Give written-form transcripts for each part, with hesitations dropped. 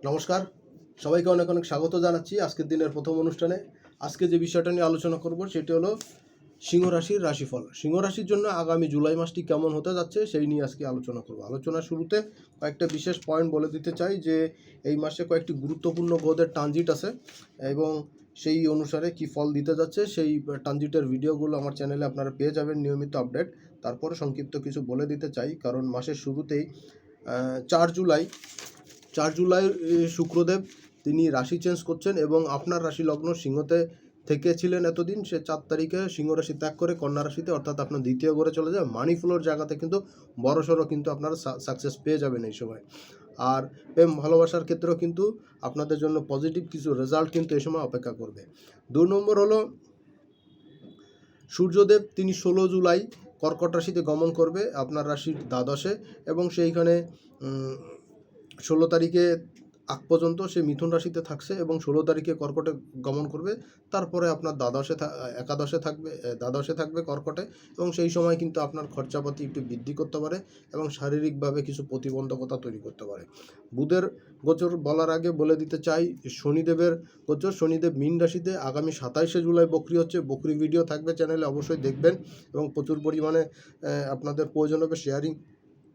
নমস্কার, সবাইকে অনেক অনেক স্বাগত জানাচ্ছি আজকের দিনের প্রথম অনুষ্ঠানে। আজকে যে বিষয়টা নিয়ে আলোচনা করব সেটি হলো সিংহ রাশির রাশিফল। সিংহ রাশির জন্য আগামী জুলাই মাসটি কেমন হতে যাচ্ছে সেই নিয়ে আজকে আলোচনা করব। আলোচনার শুরুতে কয়েকটা বিশেষ পয়েন্ট বলে দিতে চাই যে এই মাসে কয়েকটি গুরুত্বপূর্ণ গ্রহের ট্রানজিট আছে এবং সেই অনুসারে কি ফল দিতে যাচ্ছে সেই ট্রানজিটের ভিডিওগুলো আমার চ্যানেলে আপনারা পেয়ে যাবেন নিয়মিত আপডেট। তারপরে সংক্ষিপ্ত কিছু বলে দিতে চাই, কারণ মাসের শুরুতেই 4 জুলাই শুক্রদেব তিনি রাশি চেঞ্জ করছেন এবং আপনার রাশি লগ্ন সিংহতে থেকেছিলেন এতদিন, সে 4 তারিখে সিংহ রাশি ত্যাগ করে কন্যা রাশিতে অর্থাৎ আপনার দ্বিতীয় ঘরে চলে যায়। মানি ফ্লোর জায়গাতে কিন্তু বড়সড় কিন্তু আপনারা সাকসেস পেয়ে যাবেন এই সময়। আর প্রেম ভালোবাসার ক্ষেত্রেও কিন্তু আপনাদের জন্য পজিটিভ কিছু রেজাল্ট কিন্তু এই সময় অপেক্ষা করবে। 2 নম্বর হলো সূর্যদেব, তিনি 16 জুলাই কর্কট রাশিতে গমন করবে আপনার রাশির দ্বাদশে এবং সেইখানে 16 তারিখে আগ পর্যন্ত সে মিথুন রাশিতে থাকছে এবং 16 তারিখে কর্কটে গমন করবে। তারপরে আপনার দ্বাদশে থাকবে কর্কটে এবং সেই সময় কিন্তু আপনার খরচাপাতি একটু বৃদ্ধি করতে পারে এবং শারীরিকভাবে কিছু প্রতিবন্ধকতা তৈরি করতে পারে। বুধের গোচর বলার আগে বলে দিতে চাই শনিদেবের গোচর। শনিদেব মীন রাশিতে আগামী 27 জুলাই বকরি হচ্ছে। বকরি ভিডিও থাকবে চ্যানেলে, অবশ্যই দেখবেন এবং প্রচুর পরিমাণে আপনাদের প্রয়োজন হবে শেয়ারিং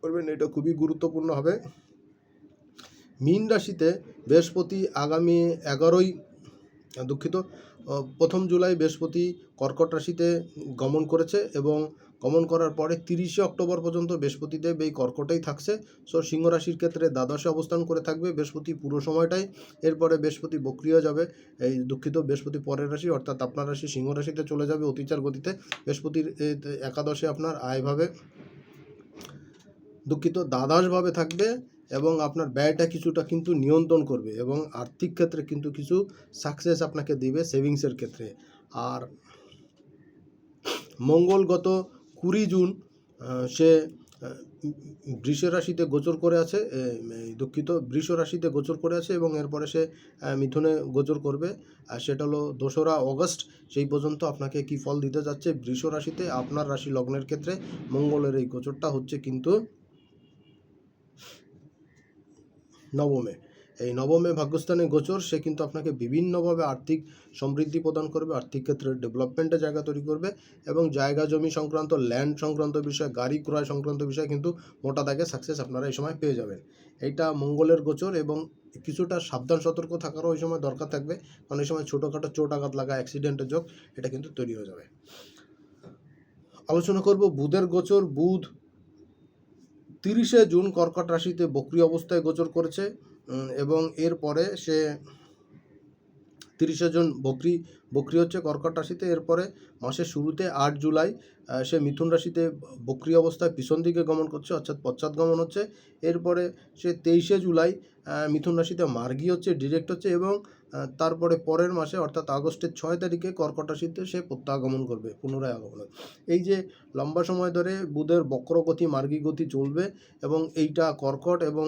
করবেন, এটা খুবই গুরুত্বপূর্ণ হবে। মীন রাশিতে বৃহস্পতি আগামী 1 জুলাই বৃহস্পতি কর্কট রাশিতে গমন করেছে এবং গমন করার পরে 30 অক্টোবর পর্যন্ত বৃহস্পতিদেব এই কর্কটেই থাকছে। সো সিংহ রাশির ক্ষেত্রে দ্বাদশে অবস্থান করে থাকবে বৃহস্পতি পুরো সময়টাই। এরপরে বৃহস্পতি বক্রিয় যাবে, বৃহস্পতি পরের রাশি অর্থাৎ আপনার রাশি সিংহ রাশিতে চলে যাবে অতিচার গতিতে। বৃহস্পতির একাদশে আপনার আয়ভাবে দ্বাদশভাবে থাকবে এবং আপনার ব্যয়টা কিছুটা কিন্তু নিয়ন্ত্রণ করবে এবং আর্থিক ক্ষেত্রে কিন্তু কিছু সাকসেস আপনাকে দিবে সেভিংসের ক্ষেত্রে। আর মঙ্গল গত 20 জুন সে বৃষ রাশিতে গোচর করে আছে, বৃষ রাশিতে গোচর করে আছে এবং এরপরে সে মিথুনে গোচর করবে। আর সেটা হলো 2রা অগস্ট। সেই পর্যন্ত আপনাকে কি ফল দিতে যাচ্ছে বৃষ রাশিতে আপনার রাশি লগ্নের ক্ষেত্রে মঙ্গলের এই গোচরটা হচ্ছে কিন্তু নবমে। এই নবমে ভাগ্যস্থানে গোচর, সে কিন্তু আপনাকে বিভিন্নভাবে আর্থিক সমৃদ্ধি প্রদান করবে, আর্থিক ক্ষেত্রে ডেভেলপমেন্টের জায়গা তৈরি করবে এবং জায়গা জমি সংক্রান্ত, ল্যান্ড সংক্রান্ত বিষয়, গাড়ি ক্রয় সংক্রান্ত বিষয় কিন্তু মোটা দাগে সাকসেস আপনারা এই সময় পেয়ে যাবেন। এইটা মঙ্গলের গোচর এবং কিছুটা সাবধান সতর্ক থাকারও ওই সময় দরকার থাকবে, কারণ এই সময় ছোটোখাটো চোট আঘাত লাগা, অ্যাক্সিডেন্টের যোগ এটা কিন্তু তৈরি হয়ে যাবে। আলোচনা করব বুধের গোচর। বুধ 30 জুন কর্কট রাশিতে বক্রি অবস্থায় গোচর করেছে এবং এরপরে সে 30 জুন বক্রি হচ্ছে কর্কট রাশিতে। এরপরে মাসের শুরুতে 8 জুলাই সে মিথুন রাশিতে বক্রি অবস্থায় পিছন দিকে গমন করছে অর্থাৎ পশ্চাৎ গমন হচ্ছে। এরপরে সে 23 জুলাই মিথুন রাশিতে মার্গী হচ্ছে, ডিরেক্ট হচ্ছে এবং তারপরে পরের মাসে অর্থাৎ আগস্টের 6 তারিখে কর্কট রাশিতে সে প্রত্যাগমন করবে, পুনরায় আগমন। এই যে লম্বা সময় ধরে বুধের বক্রগতি মার্গী গতি চলবে এবং এইটা কর্কট এবং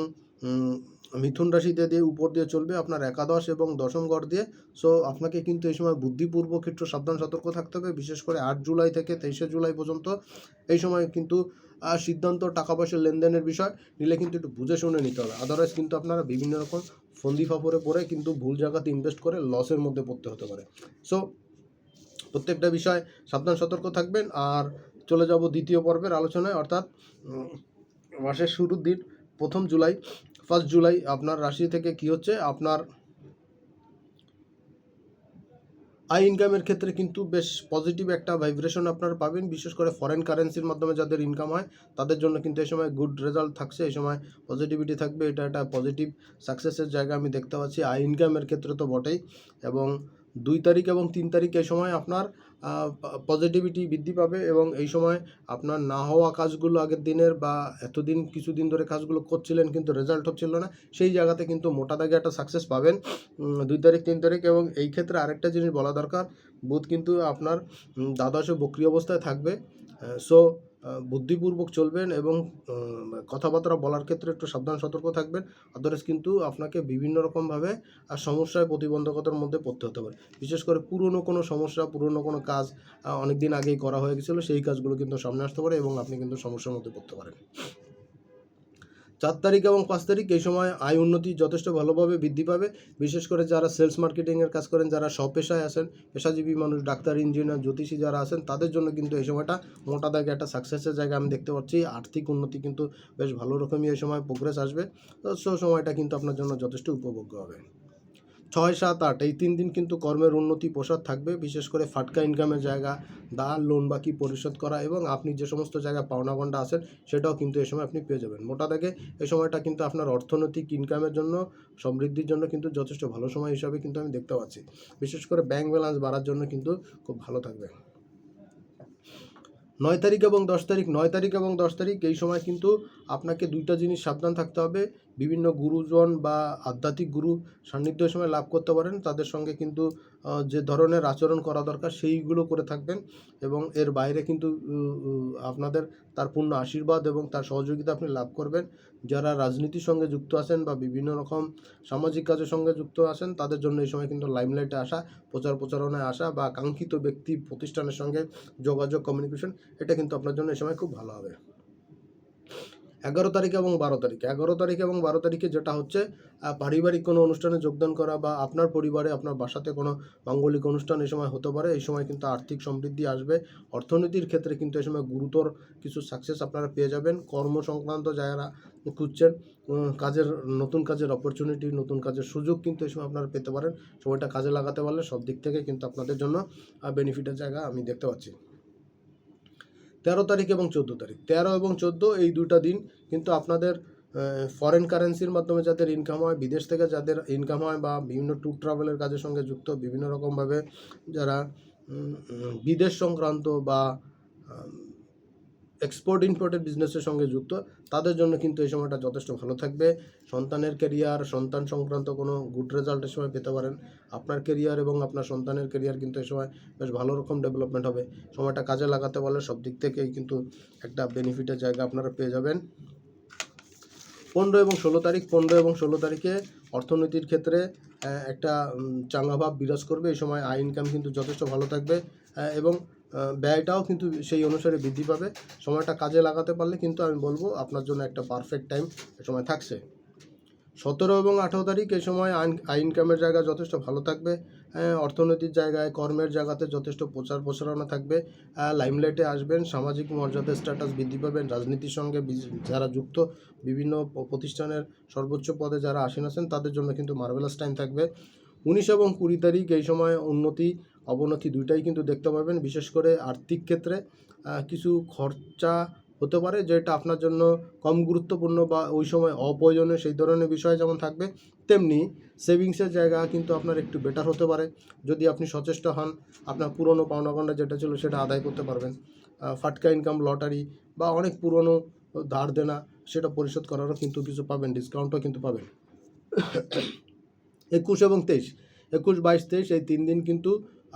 মিথুন রাশিতে দিয়ে উপর দিয়ে চলবে আপনার একাদশ এবং দশম ঘর দিয়ে। সো আপনাকে কিন্তু এই সময় বুদ্ধিপূর্বক একটু সাবধান সতর্ক থাকতে হবে, বিশেষ করে 8 জুলাই থেকে 23 জুলাই পর্যন্ত। এই সময় কিন্তু সিদ্ধান্ত, টাকা পয়সার লেনদেনের বিষয় নিলে কিন্তু একটু বুঝে শুনে নিতে হবে, আদারওয়াইজ কিন্তু আপনারা বিভিন্ন রকম ফন্দি ফাপড়ে পড়ে কিন্তু ভুল জায়গাতে ইনভেস্ট করে লসের মধ্যে পড়তে হতে পারে। সো প্রত্যেকটা বিষয় সাবধান সতর্ক থাকবেন। আর চলে যাব দ্বিতীয় পর্বের আলোচনায়, অর্থাৎ মাসের শুরুর দিন 1 জুলাই আপনার রাশি থেকে কি হচ্ছে। আপনার আই ইনকামের ক্ষেত্রে কিন্তু বেশ পজিটিভ একটা ভাইব্রেশন আপনারা পাবেন, বিশেষ করে ফরেন কারেন্সির মাধ্যমে যাদের ইনকাম হয় তাদের জন্য কিন্তু এই সময় গুড রেজাল্ট থাকছে, এই সময় পজিটিভিটি থাকবে। এটা একটা পজিটিভ সাকসেসের জায়গা আমি দেখতে পাচ্ছি আই ইনকামের ক্ষেত্রে তো বটেই। এবং 2 তারিখ এবং 3 তারিখ এই সময় আপনার পজিটিভিটি বৃদ্ধি পাবে এবং এই সময় আপনার না হওয়া কাজগুলো আগের দিনের বা এতদিন কিছুদিন ধরে কাজগুলো করছিলেন কিন্তু রেজাল্ট হচ্ছিল না, সেই জায়গাতে কিন্তু মোটা দাগে একটা সাকসেস পাবেন 2 তারিখ 3 তারিখ। এবং এই ক্ষেত্রে আরেকটা জিনিস বলা দরকার, বুধ কিন্তু আপনার দ্বাদশে বক্রি অবস্থায় থাকবে। সো বুদ্ধিপূর্বক চলবেন এবং কথাবার্তা বলার ক্ষেত্রে একটু সাবধান সতর্ক থাকবেন, আদারওয়াইজ কিন্তু আপনাকে বিভিন্ন রকমভাবে সমস্যায় প্রতিবন্ধকতার মধ্যে পড়তে হতে পারে। বিশেষ করে পুরনো কোনো সমস্যা, পুরনো কোনো কাজ অনেক দিন আগেই করা হয়ে গেছিলো, সেই কাজগুলো কিন্তু সামনে আসতে পারে এবং আপনি কিন্তু সমস্যার মধ্যে পড়তে পারেন। 4 তারিখ এবং 5 তারিখ এই সময় আয় উন্নতি যথেষ্ট ভালোভাবে বৃদ্ধি পাবে। বিশেষ করে যারা সেলস মার্কেটিংয়ের কাজ করেন, যারা স্বপেশায় আছেন, পেশাজীবী মানুষ, ডাক্তার, ইঞ্জিনিয়ার, জ্যোতিষী যারা আছেন, তাদের জন্য কিন্তু এই সময়টা মোটা দাগে একটা সাকসেসের জায়গা আমি দেখতে পাচ্ছি। আর্থিক উন্নতি কিন্তু বেশ ভালো রকমই এই সময় প্রোগ্রেস আসবে। তো সময়টা কিন্তু আপনার জন্য যথেষ্ট উপভোগ্য হবে। 6, 7, 8 এই 3 দিন কিন্তু কর্মের উন্নতি প্রসার থাকবে। বিশেষ করে ফাটকা ইনকামের জায়গা, ধার, লোন বাকি পরিশোধ করা এবং আপনি যে সমস্ত জায়গায় পাওনা গন্ডা আছেন সেটাও কিন্তু এই সময় আপনি পেয়ে যাবেন। মোটা দাগে এই সময়টা কিন্তু আপনার অর্থনৈতিক ইনকামের জন্য, সমৃদ্ধির জন্য কিন্তু যথেষ্ট ভালো সময় হিসাবে কিন্তু আমি দেখতে পাচ্ছি। বিশেষ করে ব্যাংক ব্যালেন্স বাড়ার জন্য কিন্তু খুব ভালো থাকবে। 9 তারিখ এবং 10 তারিখ 9 তারিখ এবং 10 তারিখ এই সময় কিন্তু আপনাকে 2টা জিনিস সাবধান থাকতে হবে। বিভিন্ন গুরুজন বা আধ্যাত্মিক গুরু সান্নিধ্য এই সময় লাভ করতে পারেন। তাদের সঙ্গে কিন্তু যে ধরনের আচরণ করা দরকার সেইগুলো করে থাকবেন এবং এর বাইরে কিন্তু আপনাদের তার পূর্ণ আশীর্বাদ এবং তার সহযোগিতা আপনি লাভ করবেন। যারা রাজনীতির সঙ্গে যুক্ত আছেন বা বিভিন্ন রকম সামাজিক কাজের সঙ্গে যুক্ত আছেন তাদের জন্য এই সময় কিন্তু লাইমলাইটে আসা, প্রচারণায় আসা বা কাঙ্ক্ষিত ব্যক্তি প্রতিষ্ঠানের সঙ্গে যোগাযোগ, কমিউনিকেশন এটা কিন্তু আপনার জন্য এই সময় খুব ভালো হবে। 11 তারিখ এবং 12 তারিখ 11 তারিখ এবং 12 তারিখে যেটা হচ্ছে পারিবারিক কোনো অনুষ্ঠানে যোগদান করা বা আপনার পরিবারে, আপনার বাসাতে কোনো মাঙ্গলিক অনুষ্ঠান এই সময় হতে পারে। এই সময় কিন্তু আর্থিক সমৃদ্ধি আসবে। অর্থনীতির ক্ষেত্রে কিন্তু এই সময় গুরুতর কিছু সাকসেস আপনারা পেয়ে যাবেন। কর্ম সংক্রান্ত যারা খুঁজছেন, কাজের নতুন কাজের অপরচুনিটি, নতুন কাজের সুযোগ কিন্তু এই সময় আপনারা পেতে পারেন। সময়টা কাজে লাগাতে পারলে সব দিক থেকে কিন্তু আপনাদের জন্য বেনিফিটের জায়গা আমি দেখতে পাচ্ছি। 13 তারিখ এবং 14 তারিখ 13 এবং 14 এই 2টা দিন কিন্তু আপনাদের ফরেন কারেন্সির মাধ্যমে যাদের ইনকাম হয়, বিদেশ থেকে যাদের ইনকাম হয় বা বিভিন্ন ট্যুর ট্রাভেলের কাজের সঙ্গে যুক্ত, বিভিন্ন রকমভাবে যারা বিদেশ সংক্রান্ত বা এক্সপোর্ট ইম্পোর্টের বিজনেসের সঙ্গে যুক্ত, তাদের জন্য কিন্তু এই সময়টা যথেষ্ট ভালো থাকবে। সন্তানের ক্যারিয়ার, সন্তান সংক্রান্ত কোনো গুড রেজাল্ট এই সময় পেতে পারেন। আপনার ক্যারিয়ার এবং আপনার সন্তানের ক্যারিয়ার কিন্তু এই সময় বেশ ভালো রকম ডেভেলপমেন্ট হবে। সময়টা কাজে লাগাতে পারলে সব দিক থেকেই কিন্তু একটা বেনিফিটের জায়গা আপনারা পেয়ে যাবেন। 15 এবং 16 তারিখ 15 এবং 16 তারিখে অর্থনীতির ক্ষেত্রে একটা চাঙ্গা ভাব বিরাজ করবে। এই সময় আয় ইনকাম কিন্তু যথেষ্ট ভালো থাকবে এবং ব্যয়টাও কিন্তু সেই অনুসারে বৃদ্ধি পাবে। সময়টা কাজে লাগাতে পারলে কিন্তু আমি বলবো আপনার জন্য একটা পারফেক্ট টাইম এ সময় থাকছে। 17 এবং 18 তারিখ এই সময় আয় ইনকামের জায়গা যথেষ্ট ভালো থাকবে। অর্থনৈতিক জায়গায়, কর্মের জায়গাতে যথেষ্ট প্রচারণা থাকবে। লাইমলাইটে আসবেন, সামাজিক মর্যাদা, স্ট্যাটাস বৃদ্ধি পাবেন। রাজনীতির সঙ্গে যারা যুক্ত, বিভিন্ন প্রতিষ্ঠানের সর্বোচ্চ পদে যারা আসীন আছেন তাদের জন্য কিন্তু মার্ভেলাস টাইম থাকবে। 19 এবং 20 তারিখ এই সময় উন্নতি অবনতি দুইটাই কিন্তু দেখতে পাবেন। বিশেষ করে আর্থিক ক্ষেত্রে কিছু খরচা হতে পারে যেটা আপনার জন্য কম গুরুত্বপূর্ণ বা ওই সময় অপ্রয়োজনীয় সেই ধরনের বিষয় যেমন থাকবে, তেমনি সেভিংসের জায়গা কিন্তু আপনার একটু বেটার হতে পারে। যদি আপনি সচেষ্ট হন, আপনার পুরনো পাওনাগন্ডা যেটা ছিল সেটা আদায় করতে পারবেন। ফাটকা ইনকাম, লটারি বা অনেক পুরনো ধার দেনা সেটা পরিশোধ করারও কিন্তু কিছু পাবেন, ডিসকাউন্টও কিন্তু পাবেন। 21 এবং 23 21, 22, 23 এই 3 দিন কিন্তু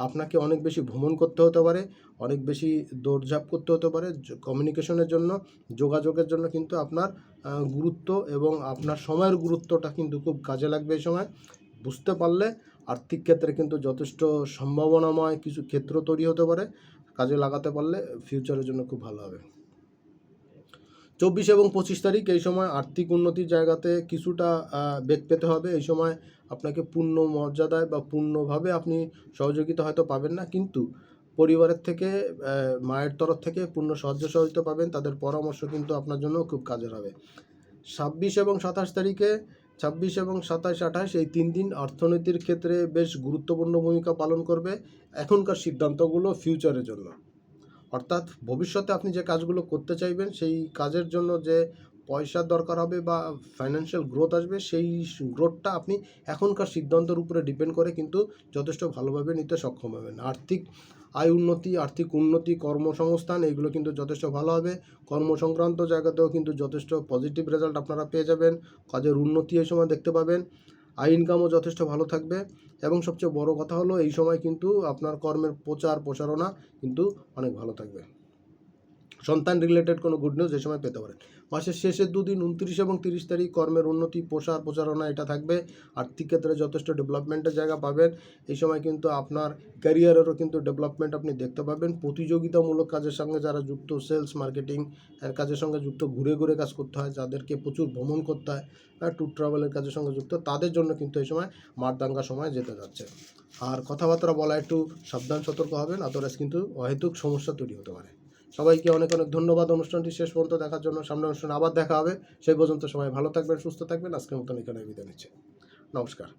আপনাকে অনেক বেশি ভ্রমণ করতে হতে পারে, অনেক বেশি দৌড়ঝাঁপ করতে হতে পারে। কমিউনিকেশনের জন্য, যোগাযোগের জন্য কিন্তু আপনার গুরুত্ব এবং আপনার সময়ের গুরুত্বটা কিন্তু খুব কাজে লাগবে এই সময়। বুঝতে পারলে আর্থিক ক্ষেত্রে কিন্তু যথেষ্ট সম্ভাবনাময় কিছু ক্ষেত্র তৈরি হতে পারে। কাজে লাগাতে পারলে ফিউচারের জন্য খুব ভালো হবে। 24 এবং 25 তারিখ এই সময় আর্থিক উন্নতির জায়গাতে কিছুটা বেগ পেতে হবে। এই সময় আপনাকে পূর্ণ মর্যাদায় বা পূর্ণভাবে আপনি সহযোগিতা হয়তো পাবেন না, কিন্তু পরিবারের থেকে, মায়ের তরফ থেকে পূর্ণ সাহায্য সহযোগিতা পাবেন। তাদের পরামর্শ কিন্তু আপনার জন্য খুব কাজের হবে। 26 এবং 27 তারিখে 26 এবং 27, 28 এই 3 দিন অর্থনীতির ক্ষেত্রে বেশ গুরুত্বপূর্ণ ভূমিকা পালন করবে। এখনকার সিদ্ধান্তগুলো ফিউচারের জন্য, অর্থাৎ ভবিষ্যতে আপনি যে কাজগুলো করতে চাইবেন সেই কাজের জন্য যে পয়সার দরকার হবে বা ফাইন্যান্সিয়াল গ্রোথ আসবে, সেই গ্রোথটা আপনি এখনকার সিদ্ধান্তের উপরে ডিপেন্ড করে কিন্তু যথেষ্ট ভালোভাবে নিতে সক্ষম হবেন। আর্থিক আয় উন্নতি, আর্থিক উন্নতি, কর্মসংস্থান এইগুলো কিন্তু যথেষ্ট ভালো হবে। কর্মসংক্রান্ত জায়গাতেও কিন্তু যথেষ্ট পজিটিভ রেজাল্ট আপনারা পেয়ে যাবেন। কাজের উন্নতি এই সময় দেখতে পাবেন। আয় ইনকামও যথেষ্ট ভালো থাকবে এবং সবচেয়ে বড় কথা হলো এই সময় কিন্তু আপনার কর্মের প্রচারণা কিন্তু অনেক ভালো থাকবে। সন্তান রিলেটেড কোনো গুড নিউজ এই সময় পেতে পারেন। মাসের শেষের দুদিন 29 এবং 30 তারিখ কর্মের উন্নতি, প্রচারণা এটা থাকবে। আর্থিক ক্ষেত্রে যথেষ্ট ডেভেলপমেন্টের জায়গা পাবেন। এই সময় কিন্তু আপনার ক্যারিয়ারেরও কিন্তু ডেভেলপমেন্ট আপনি দেখতে পাবেন। প্রতিযোগিতামূলক কাজের সঙ্গে যারা যুক্ত, সেলস মার্কেটিং এর কাজের সঙ্গে যুক্ত, ঘুরে ঘুরে কাজ করতে হয়, যাদেরকে প্রচুর ভ্রমণ করতে হয়, ট্যুর ট্রাভেলের কাজের সঙ্গে যুক্ত, তাদের জন্য কিন্তু এই সময় মারদাঙ্গা সময় যেতে যাচ্ছে। আর কথাবার্তা বলা একটু সাবধান সতর্ক হবেন, আদারওয়াইজ কিন্তু অহেতুক সমস্যা তৈরি হতে পারে। সবাইকে অনেক অনেক ধন্যবাদ অনুষ্ঠানটি শেষ পর্যন্ত দেখার জন্য। সামনের অনুষ্ঠানে আবার দেখা হবে। সেই পর্যন্ত সবাই ভালো থাকবেন, সুস্থ থাকবেন। আজকের মতন এখানে বিদায় নিচ্ছি। নমস্কার।